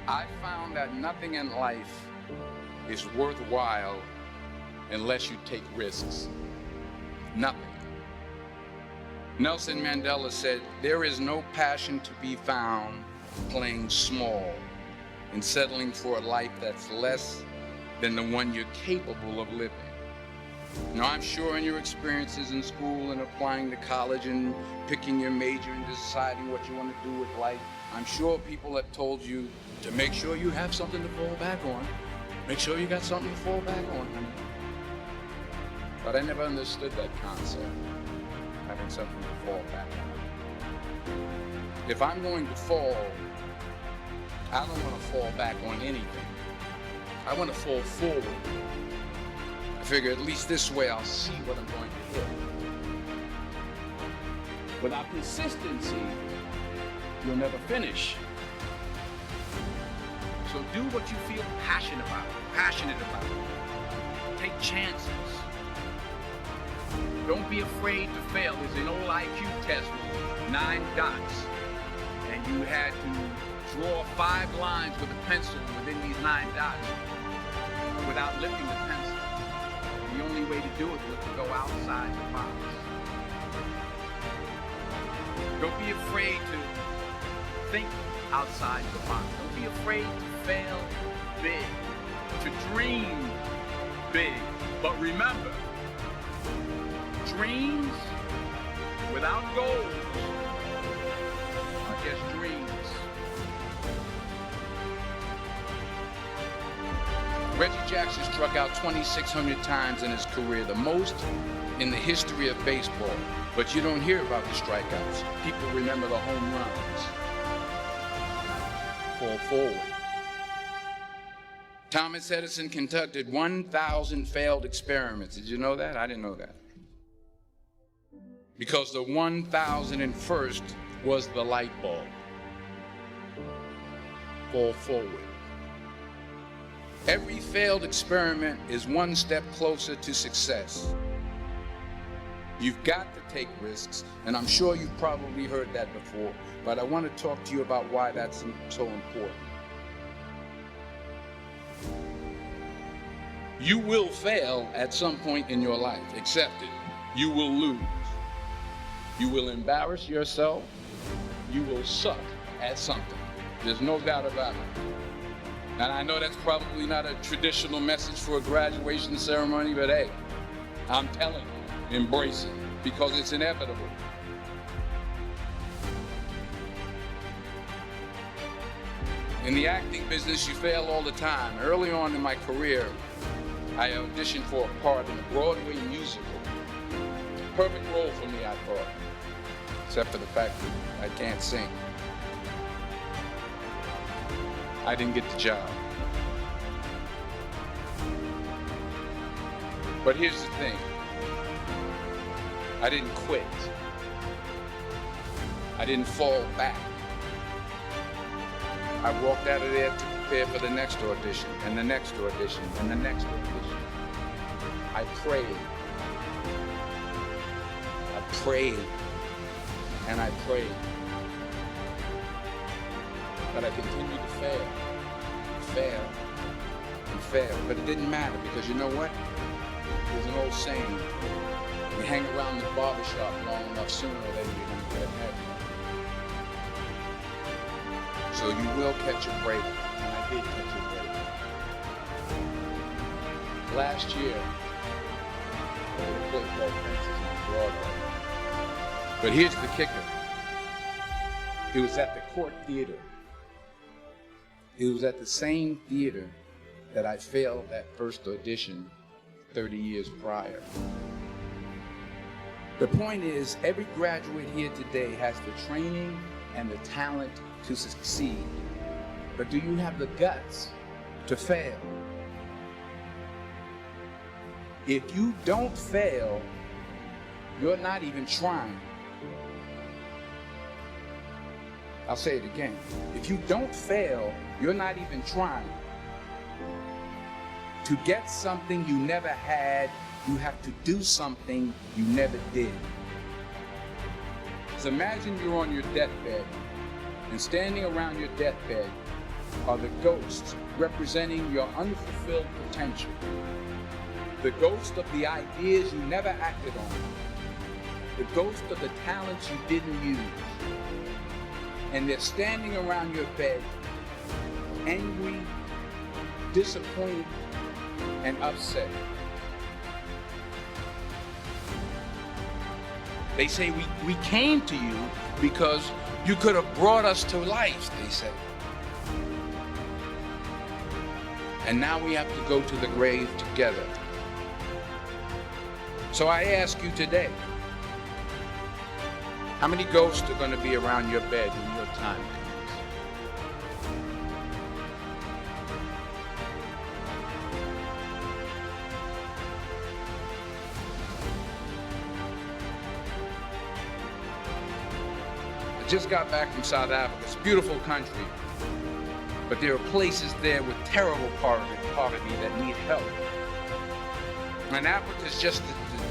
I found that nothing in life is worthwhile unless you take risks. Nothing. Nelson Mandela said, "There is no passion to be found playing small and settling for a life that's less than the one you're capable of living." Now, I'm sure in your experiences in school and applying to college and picking your major and deciding what you want to do with life, I'm sure people have told you to make sure you have something to fall back on. Make sure you got something to fall back on, honey. But I never understood that concept, having something to fall back on. If I'm going to fall, I don't want to fall back on anything. I want to fall forward. I figure at least this way I'll see what I'm going to hit. Without consistency, you'll never finish. So do what you feel passionate about. Take chances. Don't be afraid to fail. There's an old IQ test with 9 dots, and you had to draw 5 lines with a pencil within these 9 dots without lifting the pencil. The only way to do it was to go outside the box. Don't be afraid to think outside the box. Don't be afraid to fail big, to dream big. But remember, dreams without goals are just dreams. Reggie Jackson struck out 2,600 times in his career, the most in the history of baseball. But you don't hear about the strikeouts. People remember the home runs. Fall forward. Thomas Edison conducted 1,000 failed experiments. Did you know that? I didn't know that. Because the 1,001st was the light bulb. Fall forward. Every failed experiment is one step closer to success. You've got to take risks, and I'm sure you've probably heard that before, but I want to talk to you about why that's so important. You will fail at some point in your life. Accept it. You will lose. You will embarrass yourself. You will suck at something. There's no doubt about it. And I know that's probably not a traditional message for a graduation ceremony, but hey, I'm telling you, embrace it, because it's inevitable. In the acting business, you fail all the time. Early on in my career, I auditioned for a part in a Broadway musical. Perfect role for me, I thought, except for the fact that I can't sing. I didn't get the job. But here's the thing. I didn't quit. I didn't fall back. I walked out of there to prepare for the next audition, and the next audition, and the next audition. I prayed. I prayed. And I prayed. But I continued to fail, and fail. But it didn't matter, because you know what? There's an old saying, you hang around the barbershop long enough, sooner or later you're going to get ahead. So you will catch a break, and I did catch a break. Last year, I played Ball Princess on Broadway. But here's the kicker. It was at the Court Theater. It was at the same theater that I failed that first audition 30 years prior. The point is, every graduate here today has the training and the talent to succeed. But do you have the guts to fail? If you don't fail, you're not even trying. I'll say it again. If you don't fail, you're not even trying. To get something you never had, you have to do something you never did. So imagine you're on your deathbed, and standing around your deathbed are the ghosts representing your unfulfilled potential. The ghost of the ideas you never acted on. The ghost of the talents you didn't use. And they're standing around your bed, angry, disappointed, and upset. They say, we came to you because you could have brought us to life, they say. And now we have to go to the grave together. So I ask you today, how many ghosts are going to be around your bed when your time comes? I just got back from South Africa. It's a beautiful country, but there are places there with terrible poverty that need help. And Africa is just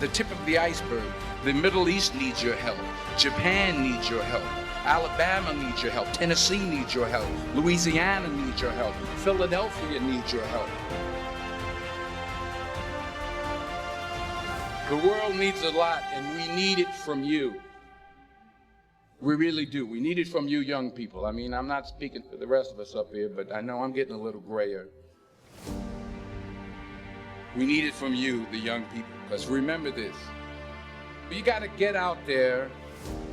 the tip of the iceberg. The Middle East needs your help. Japan needs your help. Alabama needs your help. Tennessee needs your help. Louisiana needs your help. Philadelphia needs your help. The world needs a lot, and we need it from you. We really do. We need it from you young people. I mean, I'm not speaking for the rest of us up here, but I know I'm getting a little grayer. We need it from you, the young people, because remember this. You got to get out there.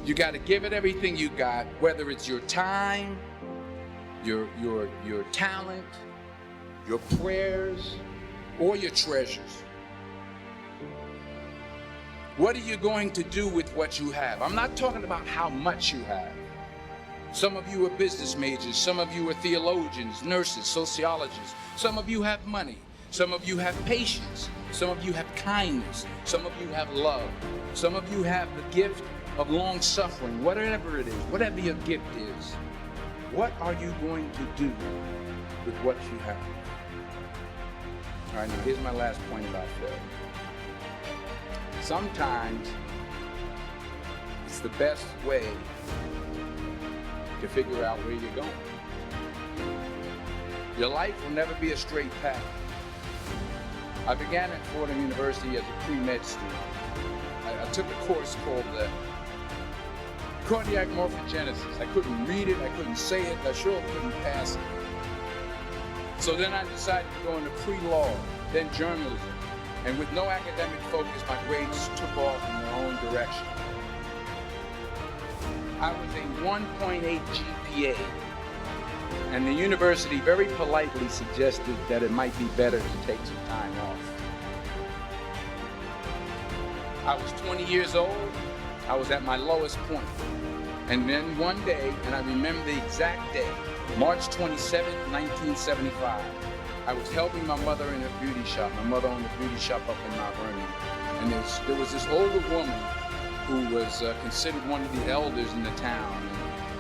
You got to give it everything you got, whether it's your time, your talent, your prayers, or your treasures. What are you going to do with what you have? I'm not talking about how much you have. Some of you are business majors. Some of you are theologians, nurses, sociologists. Some of you have money. Some of you have patience. Some of you have kindness. Some of you have love. Some of you have the gift of long suffering, whatever it is, whatever your gift is. What are you going to do with what you have? All right, now here's my last point about failure. Sometimes it's the best way to figure out where you're going. Your life will never be a straight path. I began at Fordham University as a pre-med student. I took a course called cardiac morphogenesis. I couldn't read it, I couldn't say it, I sure couldn't pass it. So then I decided to go into pre-law, then journalism. And with no academic focus, my grades took off in their own direction. I was a 1.8 GPA, and the university very politely suggested that it might be better to take some time off. I was 20 years old. I was at my lowest point. And then one day, and I remember the exact day, March 27, 1975, I was helping my mother in her beauty shop. My mother owned a beauty shop up in Mount Vernon. And there was this older woman who was considered one of the elders in the town.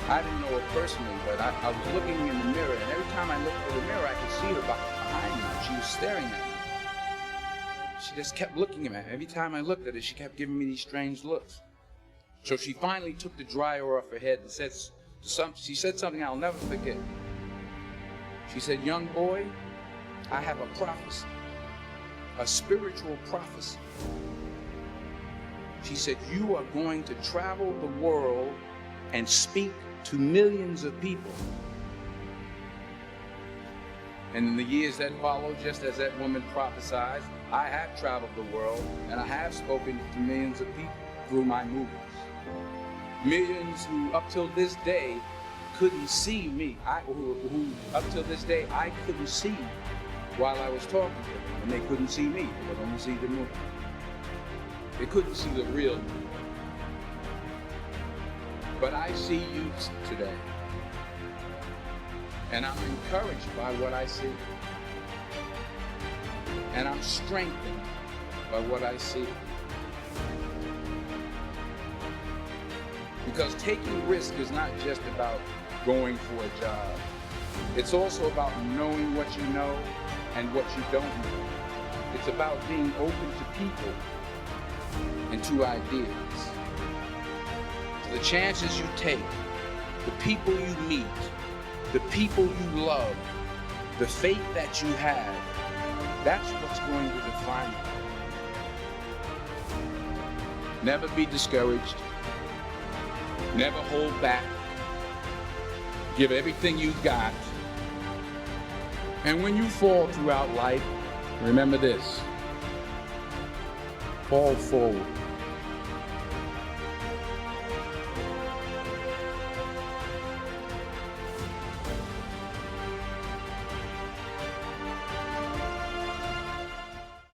And I didn't know her personally, but I was looking in the mirror, and every time I looked in the mirror, I could see her behind me. She was staring at me. She just kept looking at me. Every time I looked at her, she kept giving me these strange looks. So she finally took the dryer off her head and she said something I'll never forget. She said, "Young boy, I have a prophecy, a spiritual prophecy." She said, "You are going to travel the world and speak to millions of people." And in the years that followed, just as that woman prophesied, I have traveled the world and I have spoken to millions of people through my movies. Millions who up till this day couldn't see me, who up till this day I couldn't see while I was talking to them, and they couldn't see me, they could only see the movie. They couldn't see the real me. But I see you today, and I'm encouraged by what I see, and I'm strengthened by what I see. Because taking risk is not just about going for a job. It's also about knowing what you know and what you don't know. It's about being open to people and to ideas. The chances you take, the people you meet, the people you love, the faith that you have, that's what's going to define you. Never be discouraged. Never hold back. Give everything you've got. And when you fall throughout life, remember this: fall forward.